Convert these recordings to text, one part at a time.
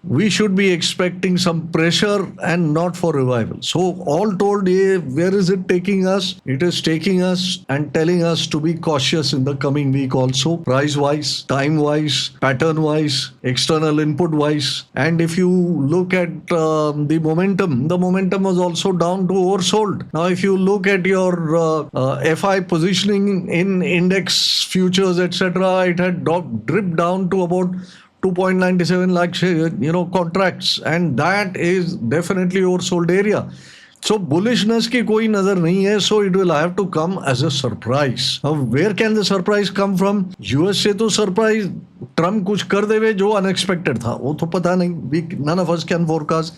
we should be expecting some pressure and not for revival. So, all told, where is it taking us? It is taking us and telling us to be cautious in the coming week also, price wise, time wise, pattern wise, external input wise. And if you look at the momentum was also down to oversold. Now, if you look at your FI positioning in index futures, etc., it had dripped down to about 2.97 lakh contracts, and that is definitely oversold area. So bullishness की कोई नजर नहीं है, so it will have to come as a surprise. Now where can the surprise come from? US से तो surprise Trump कुछ कर देवे जो unexpected था, वो तो पता नहीं. None of us can forecast.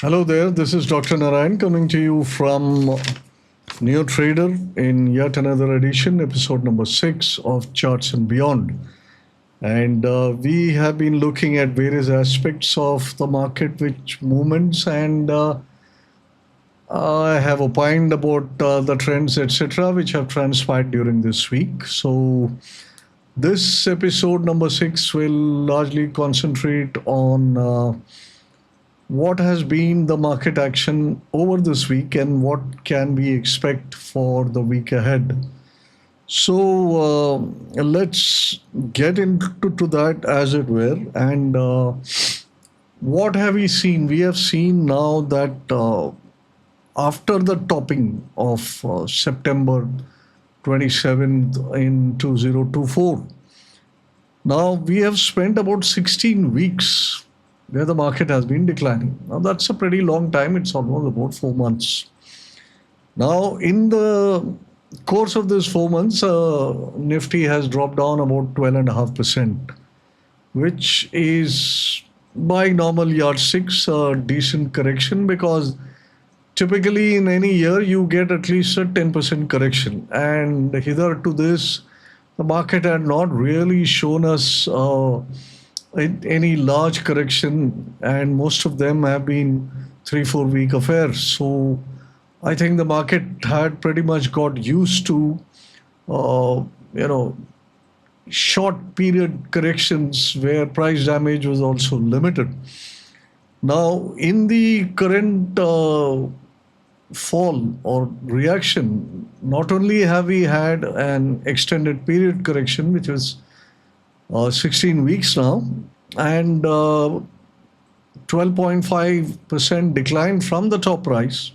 Hello there, this is Dr. Narayan coming to you from Neo Trader in yet another edition, episode number 6 of Charts and Beyond. And we have been looking at various aspects of the market, which movements, and I have opined about the trends, etc., which have transpired during this week. So, this episode number 6 will largely concentrate on what has been the market action over this week and what can we expect for the week ahead. So let's get into that, as it were. And what have we seen? We have seen now that after the topping of September 27th in 2024, now we have spent about 16 weeks where the market has been declining. Now that's a pretty long time. It's almost about 4 months. Now in the course of this 4 months, Nifty has dropped down about 12.5%, which is by normal yardsticks a decent correction, because typically in any year you get at least a 10% correction. And hitherto this, the market had not really shown us any large correction, and most of them have been 3-4 week affairs. So I think the market had pretty much got used to short period corrections where price damage was also limited. Now in the current fall or reaction, not only have we had an extended period correction, which was 16 weeks now, and 12.5% decline from the top price.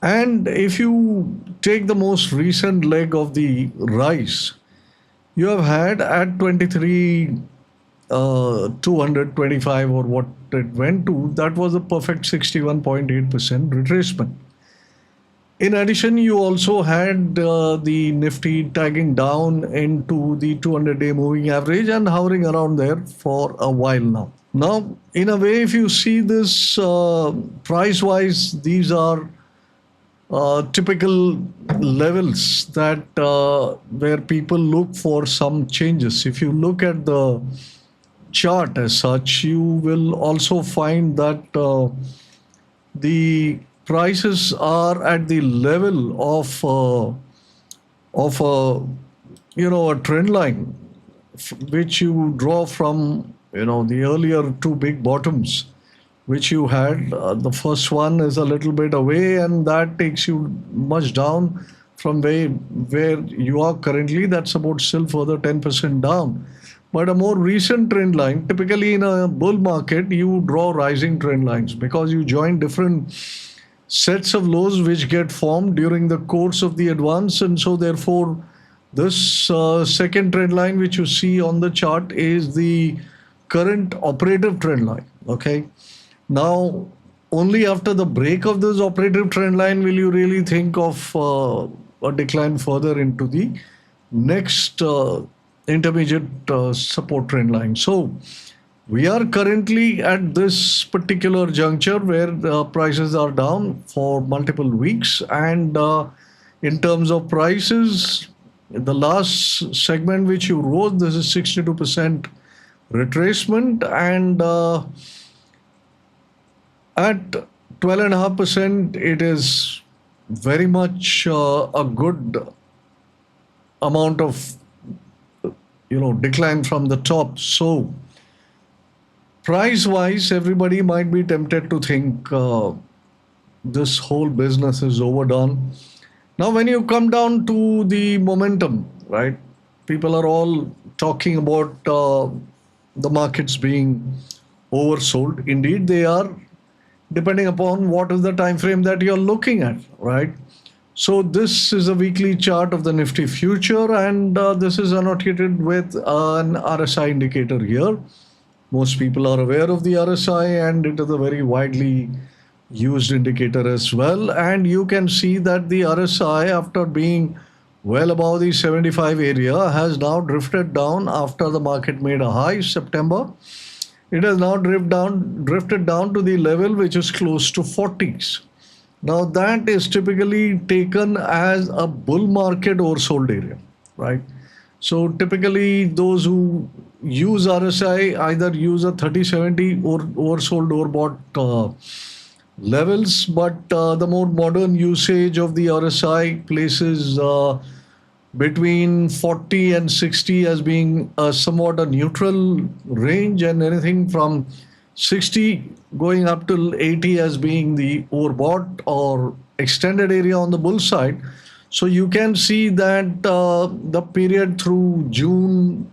And if you take the most recent leg of the rise, you have had at 23 225 or what it went to, that was a perfect 61.8% retracement. In addition, you also had the Nifty tagging down into the 200-day moving average and hovering around there for a while now. Now, in a way, if you see this price-wise, these are typical levels that where people look for some changes. If you look at the chart as such, you will also find that the prices are at the level of a trend line, which you draw from the earlier two big bottoms which you had. The first one is a little bit away, and that takes you much down from where you are currently. That's about still further 10% down. But a more recent trend line, typically in a bull market, you draw rising trend lines because you join different sets of lows which get formed during the course of the advance. And so therefore this second trend line which you see on the chart is the current operative trend line. Okay, now only after the break of this operative trend line will you really think of a decline further into the next intermediate support trend line. So we are currently at this particular juncture where the prices are down for multiple weeks, and in terms of prices, the last segment which you wrote, this is 62% retracement, and at 12.5%, it is very much a good amount of decline from the top. So price wise, everybody might be tempted to think this whole business is overdone. Now, when you come down to the momentum, right? People are all talking about the markets being oversold. Indeed, they are, depending upon what is the time frame that you're looking at, right? So this is a weekly chart of the Nifty future, and this is annotated with an RSI indicator here. Most people are aware of the RSI, and it is a very widely used indicator as well. And you can see that the RSI, after being well above the 75 area, has now drifted down after the market made a high September. It has now drifted down to the level which is close to 40s. Now that is typically taken as a bull market oversold area, right? So typically those who use RSI either use a 30-70 or oversold overbought levels, but the more modern usage of the RSI places between 40 and 60 as being somewhat a neutral range, and anything from 60 going up till 80 as being the overbought or extended area on the bull side. So you can see that the period through June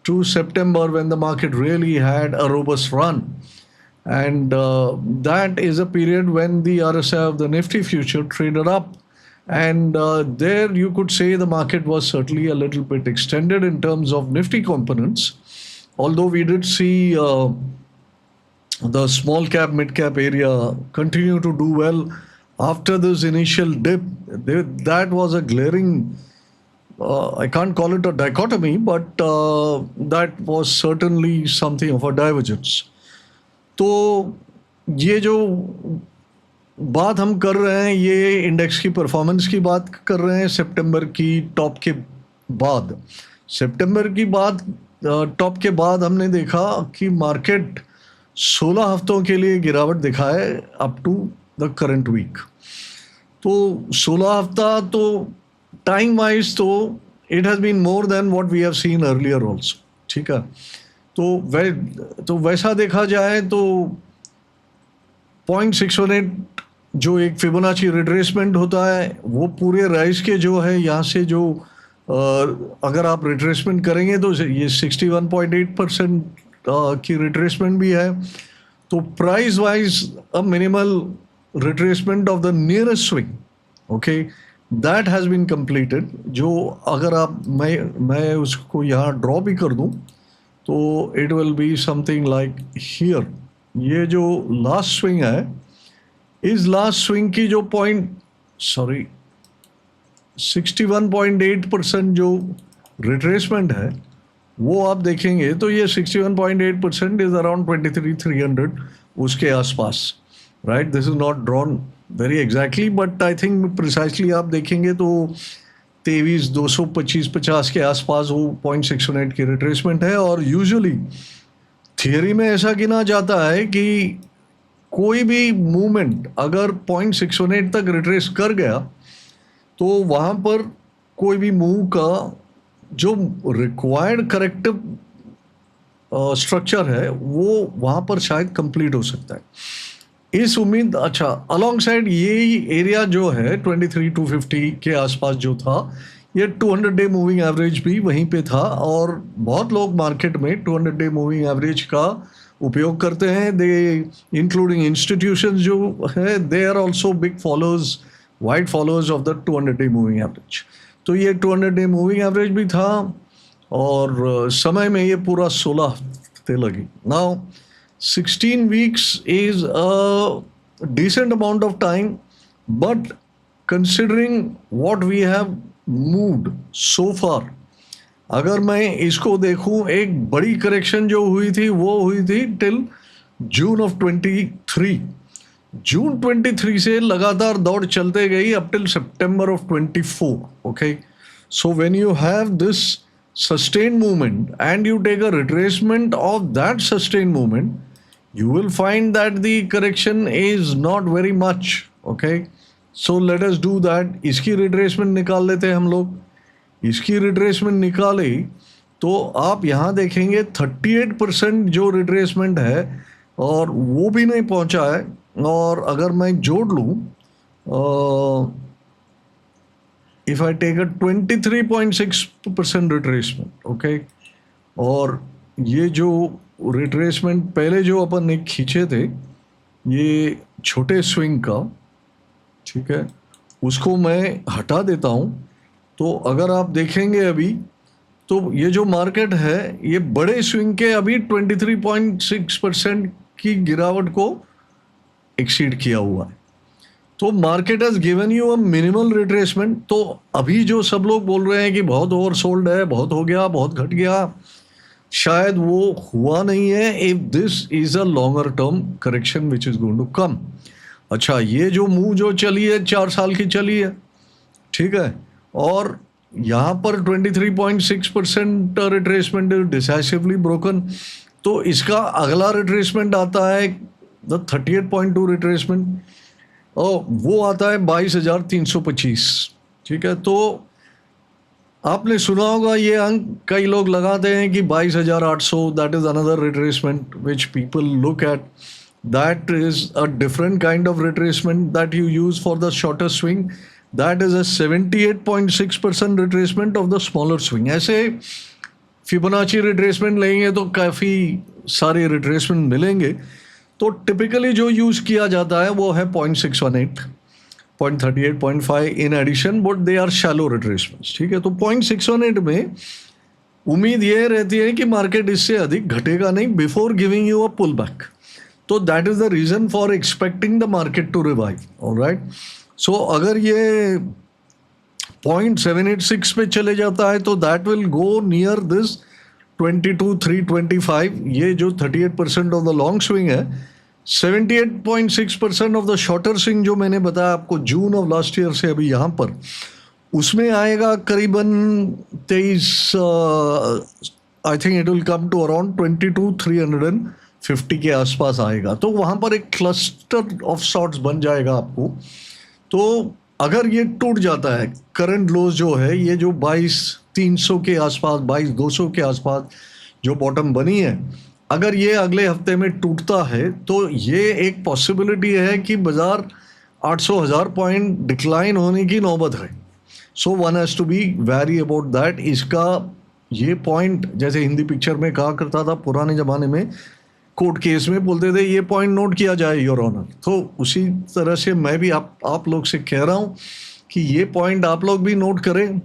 to September, when the market really had a robust run, and that is a period when the RSI of the Nifty future traded up. And there you could say the market was certainly a little bit extended in terms of Nifty components. Although we did see the small cap, mid cap area continue to do well after this initial dip. That was a glaring, I can't call it a dichotomy, but that was certainly something of a divergence. तो ये जो बात हम कर रहे हैं, ये index की परफॉर्मेंस की बात कर रहे हैं सितंबर की टॉप के बाद. सितंबर की बात टॉप के बाद हमने देखा कि मार्केट 16 हफ्तों के लिए गिरावट दिखाए up to the current week. तो 16 हफ्ता तो टाइम वाइज तो it has been more than what we have seen earlier also. ठीक है, तो वैसा देखा जाए तो 0.618 जो एक फिबोनाची रिट्रेसमेंट होता है, वो पूरे राइज के जो है यहाँ से जो अगर आप रिट्रेसमेंट करेंगे तो ये 61.8% की रिट्रेसमेंट भी है. तो price wise a minimal retracement of the nearest swing, okay, that has been completed. जो अगर आप मैं उसको यहाँ ड्रॉ भी कर दूँ तो it will be something like here. ये जो लास्ट स्विंग है, इस लास्ट स्विंग की जो 61.8% जो रिट्रेसमेंट है, वो आप देखेंगे तो ये 61.8% इज अराउंड 23,300 उसके आसपास, right. This is not drawn very exactly, but I think precisely आप देखेंगे तो 23,225-50 के आसपास वो 0.618 की रिट्रेसमेंट है. और यूजुअली थियरी में ऐसा गिना जाता है कि कोई भी मूवमेंट अगर 0.618 तक रिट्रेस कर गया तो वहाँ पर कोई भी मूव का जो रिक्वायर्ड करेक्टिव स्ट्रक्चर है वो वहाँ पर शायद कंप्लीट हो सकता है. इस उम्मीद, अच्छा, अलॉन्ग साइड ये एरिया जो है 23,250 के आसपास जो था, ये 200 डे मूविंग एवरेज भी वहीं पे था. और बहुत लोग मार्केट में 200 डे मूविंग एवरेज का उपयोग करते हैं. दे इंक्लूडिंग इंस्टीट्यूशंस जो है, they are also big followers, wide followers of the 200 day moving average. तो ये 200 डे मूविंग एवरेज भी था और समय में ये पूरा 16 हफ्ते लगी. Now 16 weeks is a decent amount of time, but considering what we have moved so far, अगर मैं इसको देखूं, एक बड़ी करेक्शन जो हुई थी वो हुई थी टिल जून ऑफ 23. जून 23 से लगातार दौड़ चलते गई up till September of 24. Okay, so when you have this sustained movement and you take a retracement of that sustained movement, you will find that the correction is not very much. Okay, so let us do that. इसकी retracement निकाल लेते हैं हम लोग. इसकी retracement निकाले तो आप यहाँ देखेंगे 38% जो retracement है और वो भी नहीं पहुंचा है. और अगर मैं जोड़ लूँ, if I take a 23.6% retracement, okay, और ये जो retracement पहले जो अपन ने खींचे थे ये छोटे स्विंग का, ठीक है, उसको मैं हटा देता हूँ. तो अगर आप देखेंगे अभी तो ये जो मार्केट है ये बड़े स्विंग के अभी 23.6% की गिरावट को एक्सीड किया हुआ है. तो market has given you a minimal retracement. तो अभी जो सब लोग बोल रहे हैं कि बहुत ओवरसोल्ड है, बहुत हो गया, बहुत घट गया, शायद वो हुआ नहीं है. If this is a longer term correction which is going to come. अच्छा, ये जो मूव जो चली है 4 साल की चली है, ठीक है, और यहाँ पर 23.6% रिट्रेसमेंट इज डिसाइसिवली ब्रोकन. तो इसका अगला रिट्रेसमेंट आता है द 38.2 रिट्रेसमेंट, और वो आता है 22,325. ठीक है, तो आपने सुना होगा ये अंक कई लोग लगाते हैं कि 22,800, that is another retracement which people look at. That is a different kind of retracement that you use for the shorter swing. That is a 78.6% retracement of the smaller swing. ऐसे फिबोनाची रिट्रेसमेंट लेंगे तो काफ़ी सारे retracement मिलेंगे. तो typically जो use किया जाता है वो है 0.618, 0.38, 0.5 in addition, but they are shallow retracements. ठीक है, तो 0.618 में उम्मीद ये रहती है कि मार्केट इससे अधिक घटेगा नहीं before giving you a pull back. तो that is the reason for expecting the market to revive. Alright, so अगर ये 0.786 पे चले जाता है तो that will go near this 22,325. ये जो 38% ऑफ द लॉन्ग स्विंग है, 78.6% ऑफ द शॉर्टर स्विंग जो मैंने बताया आपको जून ऑफ लास्ट ईयर से अभी यहाँ पर, उसमें आएगा करीबन 23, I think it will come to around 22,350 के आसपास आएगा. तो वहाँ पर एक क्लस्टर ऑफ शॉर्ट्स बन जाएगा आपको. तो अगर ये टूट जाता है, करंट लोज जो है ये जो 22,300 के आसपास, 22,200 के आसपास जो बॉटम बनी है, अगर ये अगले हफ्ते में टूटता है तो ये एक पॉसिबिलिटी है कि बाजार 800,000 पॉइंट डिक्लाइन होने की नौबत है. So one has to be very about that. इसका ये पॉइंट, जैसे हिंदी पिक्चर में कहा करता था पुराने ज़माने में, कोर्ट केस में बोलते थे ये पॉइंट नोट किया जाए योर ऑनर. तो उसी तरह से मैं भी आप लोग से कह रहा हूँ कि ये पॉइंट आप लोग भी नोट करें.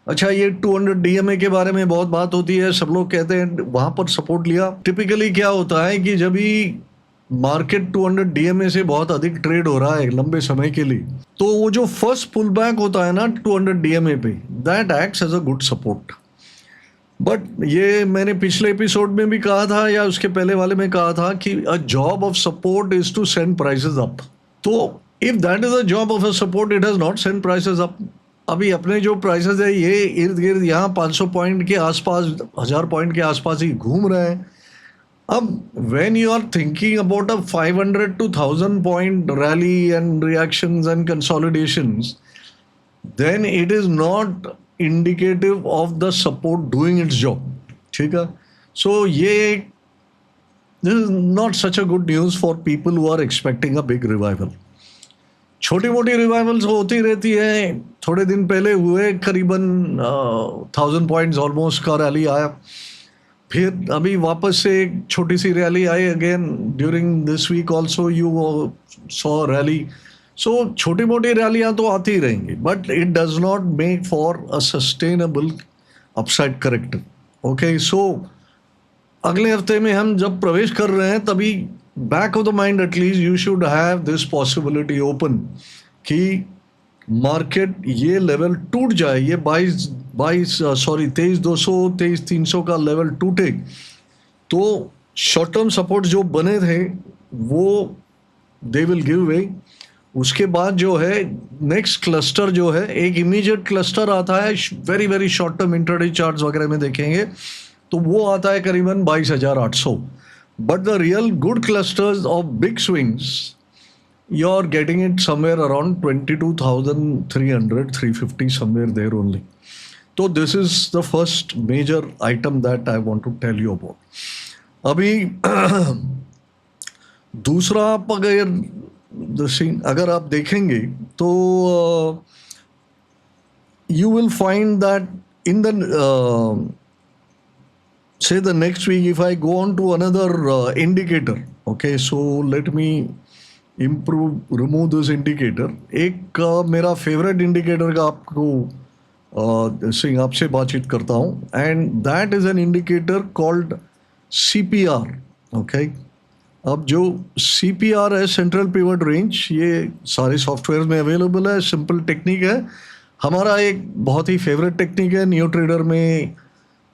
अच्छा, ये 200 DMA के बारे में बहुत बात होती है, सब लोग कहते हैं वहाँ पर सपोर्ट लिया. टिपिकली क्या होता है कि जब भी मार्केट 200 DMA से बहुत अधिक ट्रेड हो रहा है लंबे समय के लिए, तो वो जो फर्स्ट पुल बैक होता है ना 200 DMA पे, that acts as a good support. But ये मैंने पिछले एपिसोड में भी कहा था या उसके पहले वाले में कहा था कि a job of support is to send prices up. तो if that is a job of a support, it has not send prices up. अभी अपने जो प्राइसेस है ये इर्द गिर्द यहाँ 500 पॉइंट के आसपास, 1000 पॉइंट के आसपास ही घूम रहे हैं. अब when you are thinking about a 500 to 1000 point rally and reactions and consolidations, then it is not indicative of the support doing its job. ठीक है, so this is not such a good news for people who are expecting a big revival. छोटी मोटी revivals होती रहती है. थोड़े दिन पहले हुए करीबन 1000 पॉइंट्स ऑलमोस्ट का रैली आया, फिर अभी वापस से एक छोटी सी रैली आई again during this week also you saw rally. So छोटी मोटी रैलियाँ तो आती ही रहेंगी, but it does not make for a sustainable upside character. Okay, so अगले हफ्ते में हम जब प्रवेश कर रहे हैं तभी back of the mind at least you should have this possibility open कि मार्केट ये लेवल टूट जाए, ये 23,200 23,300 का लेवल टूटे तो शॉर्ट टर्म सपोर्ट जो बने थे वो दे विल गिव वे. उसके बाद जो है नेक्स्ट क्लस्टर जो है, एक इमीडिएट क्लस्टर आता है, very very short term intraday charts वगैरह में देखेंगे तो वो आता है करीबन 22,800. But the real good clusters of big swings you are getting it somewhere around 22,300, 350, somewhere there only. So this is the first major item that I want to tell you about. अभी दूसरा आप अगर आप देखेंगे तो you will find that in the say the next week, if I go on to another indicator, okay, so let me remove this indicator. एक मेरा favourite indicator का आपको सिंह आपसे बातचीत करता हूँ, and that is an indicator called CPR. Okay, अब जो CPR है, सेंट्रल पिवट रेंज, ये सारे सॉफ्टवेयर में अवेलेबल है. सिंपल टेक्निक है, हमारा एक बहुत ही फेवरेट टेक्निक है. नियो ट्रेडर में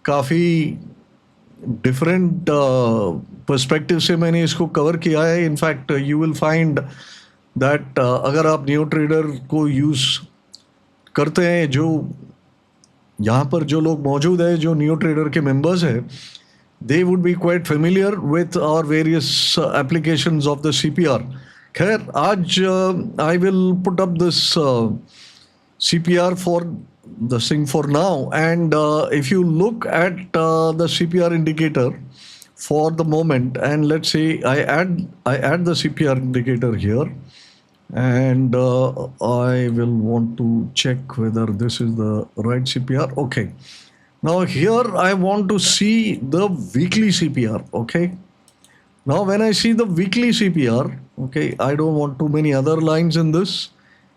काफ़ी डिफरेंट पर्सपेक्टिव से मैंने इसको कवर किया है. In fact you will find that अगर आप नियो ट्रेडर को यूज़ करते हैं, जो यहाँ पर जो लोग मौजूद हैं, जो नियो ट्रेडर के मेंबर्स हैं, they would be quite familiar with our various applications of the CPR. खैर, आज I will put up this CPR for the thing for now, and if you look at the CPR indicator for the moment, and let's say I add the CPR indicator here, and I will want to check whether this is the right CPR. Okay, now here I want to see the weekly CPR. Okay, now when I see the weekly CPR, okay, I don't want too many other lines in this,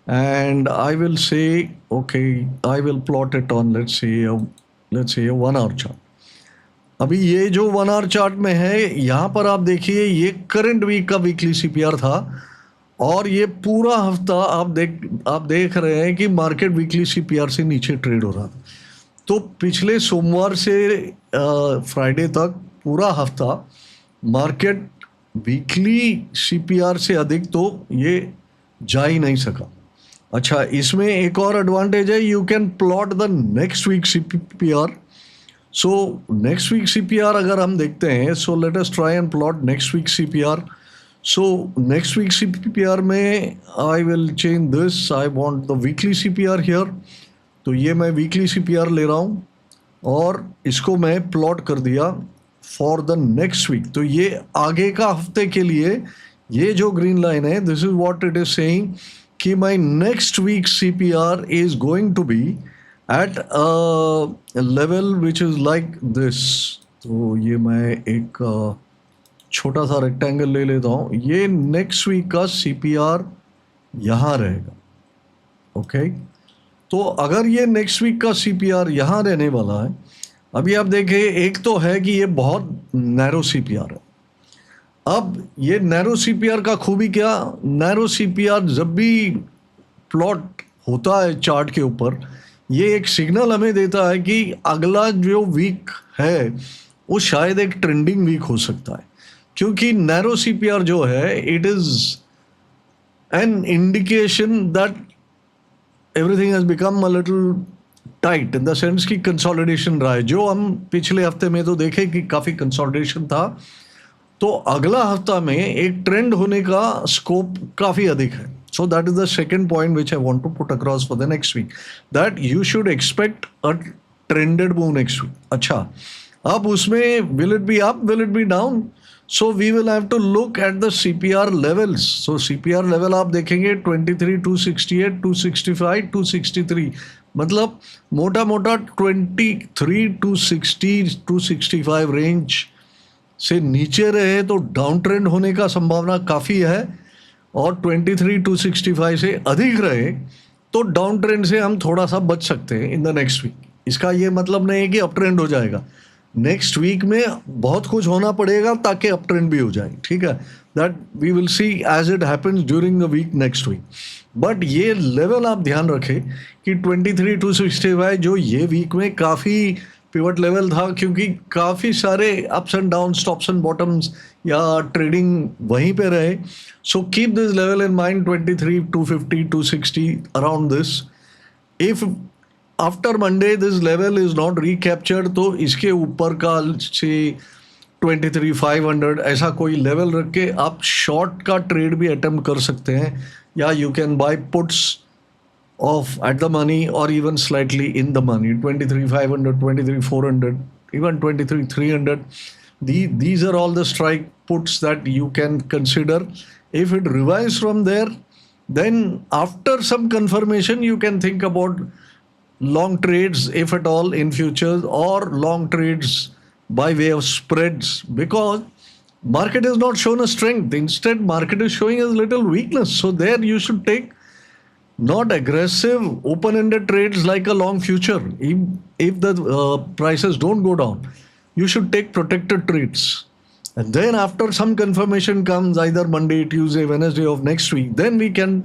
and I will say, okay, I will plot it on let's say a 1 hour chart. अभी ये जो 1 hour chart में है, यहाँ पर आप देखिए, ये करंट वीक का वीकली CPR था, और ये पूरा हफ्ता आप देख रहे हैं कि मार्केट वीकली CPR से नीचे ट्रेड हो रहा था. तो पिछले सोमवार से फ्राइडे तक पूरा हफ्ता मार्केट वीकली CPR से अधिक तो ये जा ही नहीं सका. अच्छा, इसमें एक और एडवांटेज है, you can plot the next week CPR. So next week CPR अगर हम देखते हैं, so let us try and plot next week CPR. So next week CPR में I will change this, I want the weekly CPR here. तो ये मैं weekly CPR ले रहा हूँ और इसको मैं प्लॉट कर दिया फॉर द नेक्स्ट वीक. तो ये आगे का हफ्ते के लिए ये जो ग्रीन लाइन है, this is what it is saying कि my next week CPR is going to be at level which is like this. तो ये मैं एक छोटा सा रेक्टेंगल ले लेता हूँ. ये नेक्स्ट वीक का CPR यहाँ रहेगा. ओके, तो अगर ये नेक्स्ट वीक का CPR यहाँ रहने वाला है, अभी आप देखें, एक तो है कि ये बहुत नैरो CPR है. अब ये नैरो CPR का खूबी क्या, नैरो CPR जब भी प्लॉट होता है चार्ट के ऊपर, ये एक सिग्नल हमें देता है कि अगला जो वीक है वो शायद एक ट्रेंडिंग वीक हो सकता है. क्योंकि नैरो CPR जो है, it is an indication that everything has become a little tight, in the sense कि कंसोलिडेशन रहा है. जो हम पिछले हफ्ते में तो देखे कि काफ़ी कंसोलिडेशन था, तो अगला हफ्ता में एक ट्रेंड होने का स्कोप काफ़ी अधिक है. So that is the second point which I want to put across for the next week, that you should expect a trended move next week. अच्छा, अब उसमें will it be up, will it be down? So we will have to look at the CPR levels. So CPR level आप देखेंगे 23, 268, 265, 263, मतलब मोटा मोटा 23, 260, 265 range से नीचे रहे तो डाउन ट्रेंड होने का संभावना काफ़ी है, और 23, 265 से अधिक रहे तो डाउन ट्रेंड से हम थोड़ा सा बच सकते हैं इन द नेक्स्ट वीक. इसका ये मतलब नहीं है कि अप ट्रेंड हो जाएगा. नेक्स्ट वीक में बहुत कुछ होना पड़ेगा ताकि अप ट्रेंड भी हो जाए. ठीक है, that we will see as it happens during the week next week. But ये लेवल आप ध्यान रखें कि 23, 265 जो ये वीक में काफ़ी पिवट लेवल था, क्योंकि काफ़ी सारे ups and down, tops and bottoms या ट्रेडिंग वहीं पे रहे. So keep this level in mind, 23 250 260 around this. If after Monday this level is not recaptured, तो इसके ऊपर का से 23 500 ऐसा कोई लेवल रख के आप शॉर्ट का ट्रेड भी अटेम्प्ट कर सकते हैं, या you can buy puts of at the money or even slightly in the money. 23 500, 23 400, even 23 300. These are all the strike puts that you can consider. If it revives from there, then after some confirmation you can think about long trades, if at all, in futures, or long trades by way of spreads, because market has not shown a strength. Instead, market is showing a little weakness. So there you should take not aggressive open-ended trades like a long future. If the prices don't go down, you should take protected trades. And then after some confirmation comes, either Monday, Tuesday, Wednesday of next week, then we can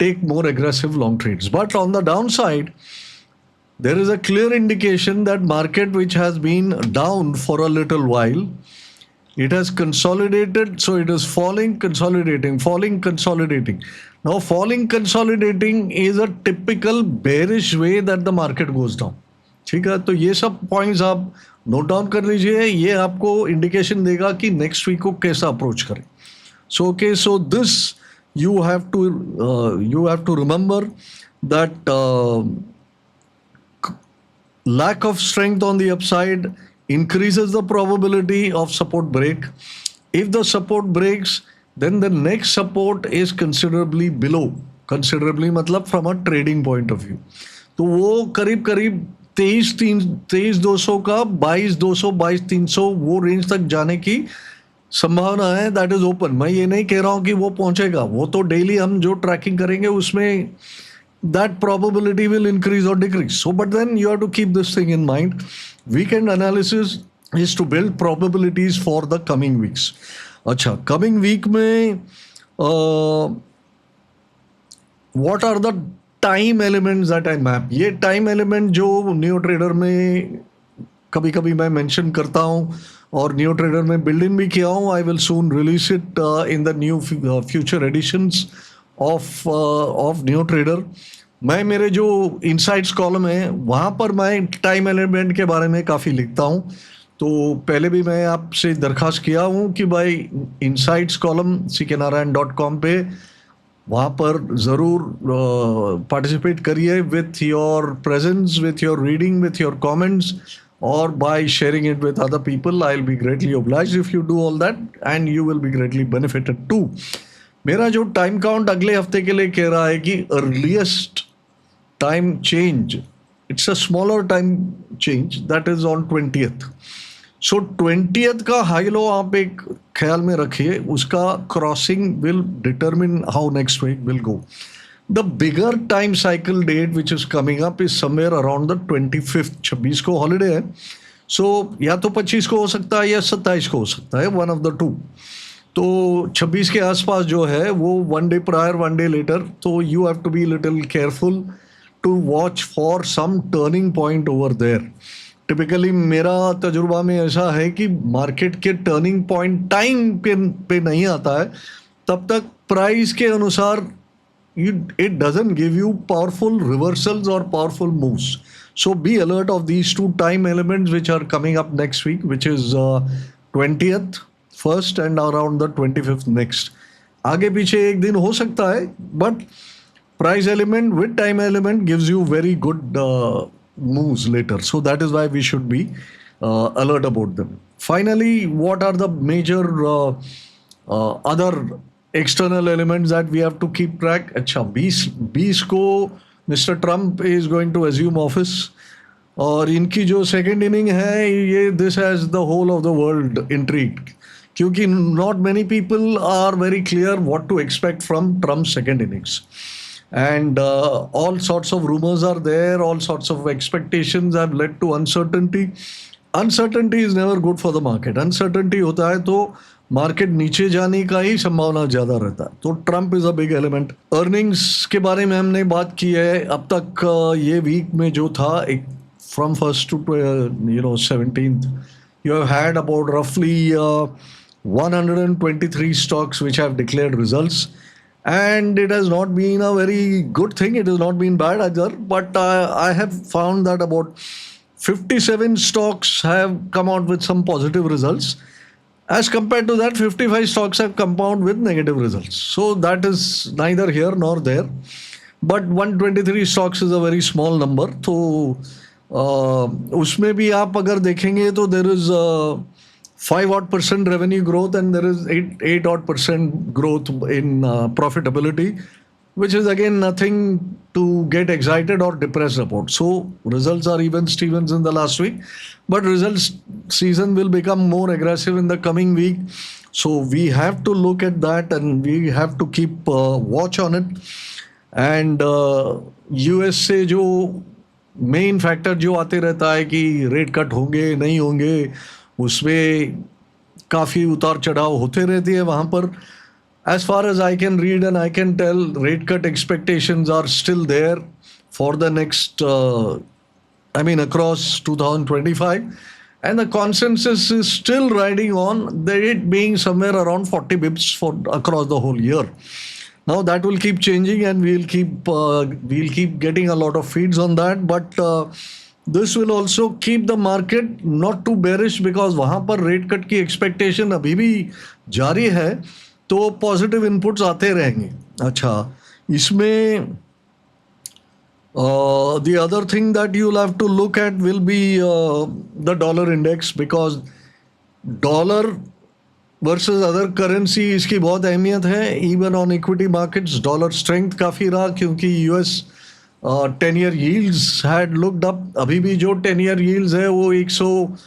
take more aggressive long trades. But on the downside, there is a clear indication that market, which has been down for a little while, it has consolidated, so it is falling, consolidating, falling, consolidating. Now, falling, consolidating is a typical bearish way that the market goes down. ठीक है, तो ये सब points आप note down कर लीजिए. ये आपको इंडिकेशन देगा कि नेक्स्ट वीक को कैसा अप्रोच करें. So okay, so this you have to remember that lack of strength on the upside increases the probability of support break. If the support breaks, then the next support is considerably below. Considerably मतलब from a trading point of view. तो वो करीब करीब 23,200 का 22,200 22,300 वो range तक जाने की संभावना है. That is open. मैं ये नहीं कह रहा हूँ कि वो पहुंचेगा, वो तो डेली हम जो ट्रैकिंग करेंगे उसमें that probability will increase or decrease. So, but then you have to keep this thing in mind. Weekend analysis is to build probabilities for the coming weeks. अच्छा, coming week में what are the time elements that I map? ये time element जो new trader में कभी कभी मैं mention करता हूँ और न्यू ट्रेडर में बिल्ड इन भी किया हूँ. I will soon release it in the new future editions of new trader. मैं मेरे जो इनसाइट्स कॉलम है वहाँ पर मैं टाइम एलिमेंट के बारे में काफ़ी लिखता हूँ. तो पहले भी मैं आपसे दरख्वास्त किया हूँ कि भाई इनसाइट्स कॉलम cknarayan.com पे वहाँ पर ज़रूर पार्टिसिपेट करिए with your presence, with your reading, with your comments, or by sharing it with other people. I'll be greatly obliged if you do all that, and you will be greatly benefited too. मेरा जो time count अगले हफ्ते के लिए कह रहा है कि earliest time change, it's a smaller time change, that is on 20th. So 20th का हाई लो आप एक ख्याल में रखिए. उसका crossing will determine how next week will go. The bigger time cycle date which is coming up is somewhere around the 25th. 26 को holiday है, सो या तो 25 को हो सकता है या 27 को हो सकता है, वन ऑफ द टू. तो 26 के आसपास जो है वो one day prior, one day later. तो you have to be little careful to watch for some turning point over there. Typically मेरा तजुर्बा में ऐसा है कि मार्केट के टर्निंग पॉइंट टाइम पे नहीं आता है, तब तक प्राइस के अनुसार it doesn't give you powerful reversals or powerful moves. So be alert of these two time elements which are coming up next week, which is 20th first and around the 25th next. आगे पीछे एक दिन हो सकता है, but price element with time element gives you very good moves later. So that is why we should be alert about them. Finally, what are the major other external elements that we have to keep track? अच्छा, 20 को mister Trump is going to assume office, और इनकी जो second inning है ये this has the whole of the world intrigued, क्योंकि not many people are very clear what to expect from Trump second innings. And all sorts of rumors are there, all sorts of expectations have led to uncertainty. Uncertainty is never good for the market. Uncertainty होता है तो market नीचे जाने का ही संभावना ज़्यादा रहता है. तो Trump is a big element. Earnings के बारे में हमने बात की है. अब तक ये वीक में जो था एक from 1st to 17th, you have had about roughly 123 stocks which have declared results, and it has not been a very good thing. It has not been bad either, but I have found that about 57 stocks have come out with some positive results. As compared to that, 55 stocks have come out with negative results. So that is neither here nor there. But 123 stocks is a very small number. तो उसमें भी आप अगर देखेंगे तो there is 5 odd percent revenue growth and there is 8 odd percent growth in profitability, which is again nothing to get excited or depressed about. So results are even Stevens in the last week, but results season will become more aggressive in the coming week. So we have to look at that and we have to keep watch on it. And US से जो main factor जो आते रहता है कि rate cut होंगे नहीं होंगे, उसमें काफ़ी उतार चढ़ाव होते रहती है वहाँ पर. As far as I can read and I can tell, rate cut expectations are still there for the next, across 2025. And the consensus is still riding on it being somewhere around 40 bips for across the whole year. Now that will keep changing and we'll keep getting a lot of feeds on that. But this will also keep the market not too bearish because वहाँ पर rate cut की expectation अभी भी जारी है, तो positive inputs आते रहेंगे. अच्छा, इसमें the other thing that you'll have to look at will be the dollar index, because dollar versus other currency इसकी बहुत अहमियत है. Even on equity markets, dollar strength काफ़ी रहा क्योंकि US 10-year yields had looked up. अभी भी जो 10-year yields है वो 100,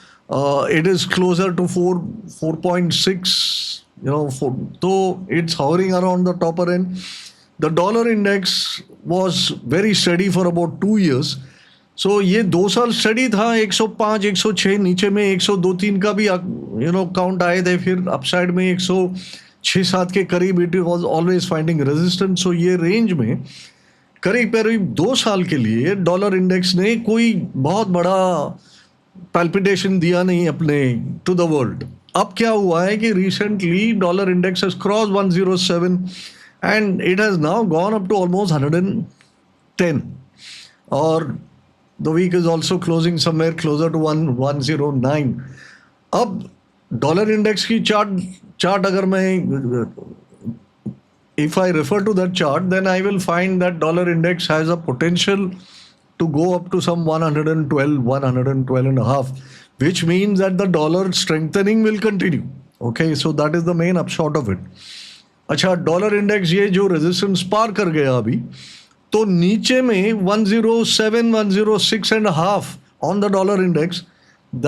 it is closer to 4.6. So it's hovering around the topper end. The dollar index was very steady for about 2 years. So ये 2 साल स्टडी था, 105, 106, नीचे में 102-3 का भी काउंट आए थे. फिर अपसाइड में 106-7 के करीब it was always finding resistance. So ये रेंज में करीब करीब 2 साल के लिए डॉलर इंडेक्स ने कोई बहुत बड़ा पैल्पिटेशन दिया नहीं अपने टू द वर्ल्ड. अब क्या हुआ है कि recently dollar index has cross 107 and it has now gone up to almost 110, और the week is also closing somewhere closer to 109. अब डॉलर इंडेक्स की चार्ट अगर मैं if I refer to that chart, then I will find that dollar index has a potential to go up to some 112, 112 and a half, which means that the dollar strengthening will continue. Okay, so that is the main upshot of it. अच्छा, dollar index ये जो resistance पार कर गया अभी, तो नीचे में 107, 106 and a half on the dollar index,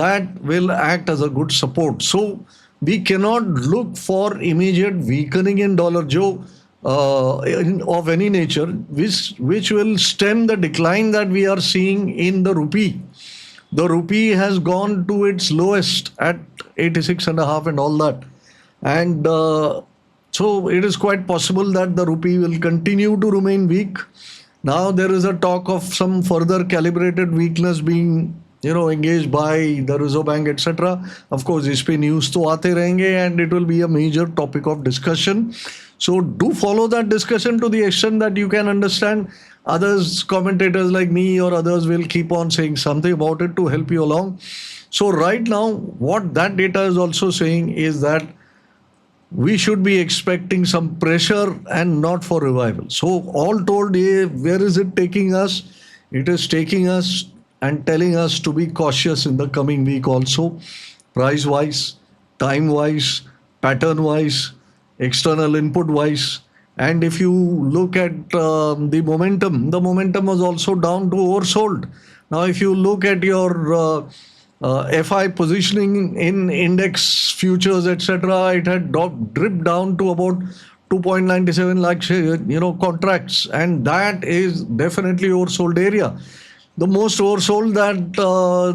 that will act as a good support. So we cannot look for immediate weakening in dollar जो of any nature, which will stem the decline that we are seeing in the rupee. The rupee has gone to its lowest at 86 and a half and all that. And so it is quite possible that the rupee will continue to remain weak. Now there is a talk of some further calibrated weakness being engaged by the Reserve Bank, etc. Of course, इस पे news तो आते रहेंगे and it will be a major topic of discussion. So do follow that discussion to the extent that you can understand. Others, commentators like me or others, will keep on saying something about it to help you along. So right now, what that data is also saying is that we should be expecting some pressure and not for revival. So all told, where is it taking us? It is taking us and telling us to be cautious in the coming week also, price-wise, time-wise, pattern-wise, external input-wise. And if you look at the momentum was also down to oversold. Now, if you look at your FI positioning in index futures, etc., it had dripped down to about 2.97 lakh contracts, and that is definitely oversold area. The most oversold that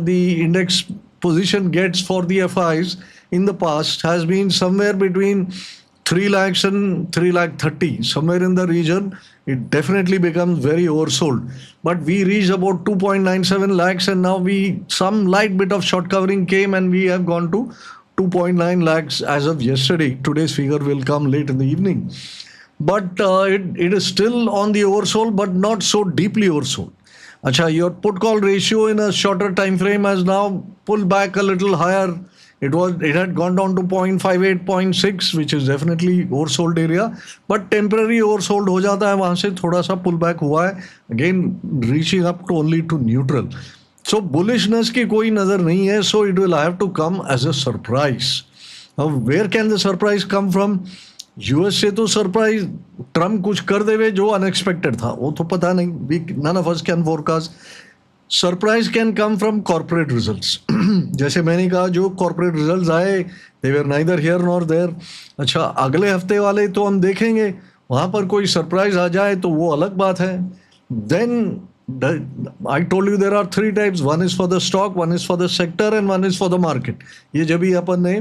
the index position gets for the FIs in the past has been somewhere between 3 lakhs and 3 lakh 30, somewhere in the region, it definitely becomes very oversold. But we reached about 2.97 lakhs, and now some light bit of short covering came, and we have gone to 2.9 lakhs as of yesterday. Today's figure will come late in the evening. But it is still on the oversold, but not so deeply oversold. Acha, your put call ratio in a shorter time frame has now pulled back a little higher. It had gone down to 0.58, 0.6, which is definitely oversold area. But temporary oversold हो जाता है, वहाँ से थोड़ा सा pull back हुआ है. Again, reaching up to only to neutral. So bullishness की कोई नज़र नहीं है. So it will have to come as a surprise. Now, where can the surprise come from? US से तो सरप्राइज ट्रम्प कुछ कर देवे जो अनएक्सपेक्टेड था, वो तो पता नहीं. We none of us can forecast. Surprise can come from corporate results. जैसे मैंने कहा, जो कॉर्पोरेट रिजल्ट्स आए, they were neither here nor there. अच्छा, अगले हफ्ते वाले तो हम देखेंगे, वहाँ पर कोई सरप्राइज आ जाए तो वो अलग बात है. Then I told you there are 3 types. One is for the stock, one is for the sector, and one is for the market. ये जब भी अपन ने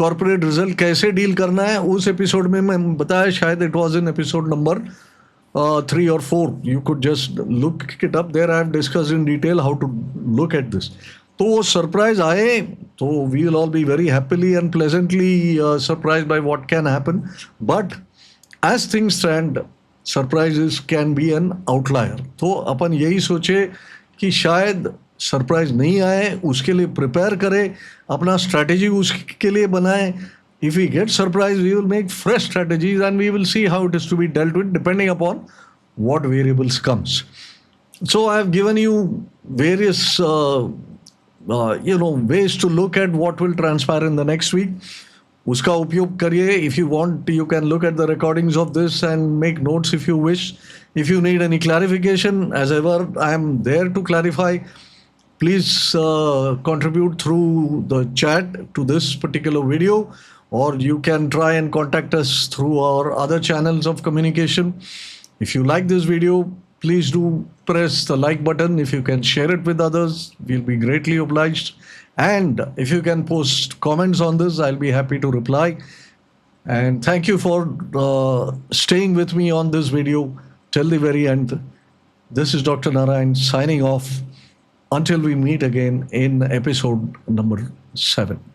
corporate result कैसे डील करना है, उस एपिसोड में मैं बताया, शायद it was in episode number 3 or 4. You could just look it up there. I have discussed in detail how to look at this. तो वो सरप्राइज आए तो we will all be very happily and pleasantly surprised by what can happen. But as things stand, surprises can be N outlier. तो अपन यही सोचे कि शायद surprise नहीं आए, उसके लिए प्रिपेयर करें, अपना स्ट्रैटेजी उसके लिए बनाएं. If we get surprise, we will make fresh strategies and we will see how it is to be dealt with depending upon what variables comes. So I have given you various ways to look at what will transpire in the next week. उसका उपयोग करिए. If you want, you can look at the recordings of this and make notes if you wish. If you need any clarification, as ever, I am there to clarify. Please contribute through the chat to this particular video, or you can try and contact us through our other channels of communication. If you like this video, please do press the like button. If you can share it with others, we'll be greatly obliged. And if you can post comments on this, I'll be happy to reply. And thank you for staying with me on this video till the very end. This is Dr. Narayan signing off until we meet again in episode number 7.